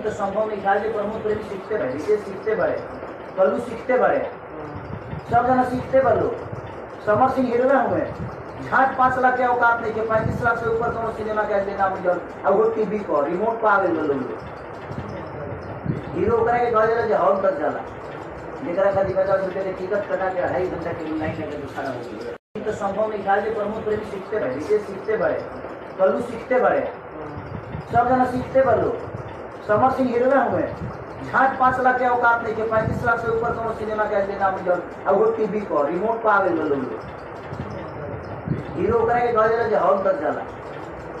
तो संभव नहीं खाली प्रमोद प्रेमी सीखते बड़े, विशेष सीखते बड़े, कल्लू सीखते बड़े, सब जना सीखते बड़े। समर सिंह हीरो हुए झाट 5 लाख के औकात नहीं के 35 लाख से ऊपर कोनो सिनेमा के लेना मिलल अब वो टीवी को रिमोट पा गए लोग हीरो करे के गले जे हॉल तक जाला जेकरा खाली 50 रुपए के टिकट कटा के 2.5 घंटा के लाइन लगे तो खड़ा हो गया। तो संभव नहीं खाली प्रमोद प्रेमी सीखते बड़े, विशेष सीखते बड़े, कल्लू सीखते बड़े, सब जना सीखते बड़े। समर सिंह हीरो हुए झाट 5 लाख के औकात नहीं के 35 लाख से ऊपर कोनो सिनेमा के लेना मिलल अब वो टीवी को रिमोट पा गए लोग हीरो करे के गले जे हॉल तक जाला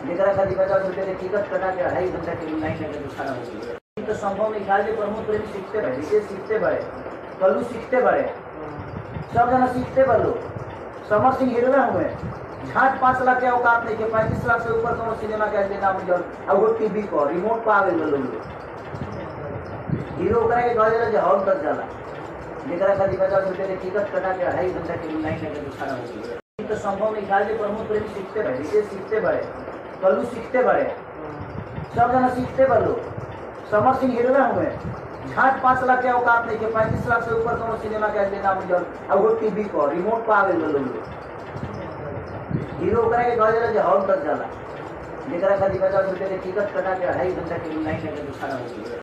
जेकरा खाली 50 रुपए के टिकट कटा के 2.5 घंटा के लाइन लगे तो खड़ा हो गया। तो संभव नहीं खाली प्रमोद प्रेमी सीखते बड़े, विशेष सीखते बड़े, कल्लू सीखते बड़े, सब जना सीखते बड़े। समर सिंह हीरो हुए झाट 5 लाख के औकात नहीं के 35 लाख से ऊपर कोनो सिनेमा के लेना मिलल अब वो टीवी को रिमोट पा गए लोग हीरो करे के गले जे हॉल तक जाला जेकरा खाली 50 रुपए के टिकट कटा के 2.5 घंटा के लाइन लगे तो खड़ा हो गया। तो संभव नहीं खाली प्रमोद प्रेमी सीखते बड़े, विशेष सीखते बड़े, कल्लू सीखते बड़े, सब जना सीखते बड़े। समर सिंह हीरो हुए झाट 5 लाख के औकात नहीं के 35 लाख से ऊपर कोनो सिनेमा के लेना मिलल अब वो टीवी को रिमोट पा गए लोग हीरो करे के गले जे हॉल तक जाला जेकरा खाली 50 रुपए के टिकट कटा के 2.5 घंटा के लाइन लगे तो खड़ा हो गया।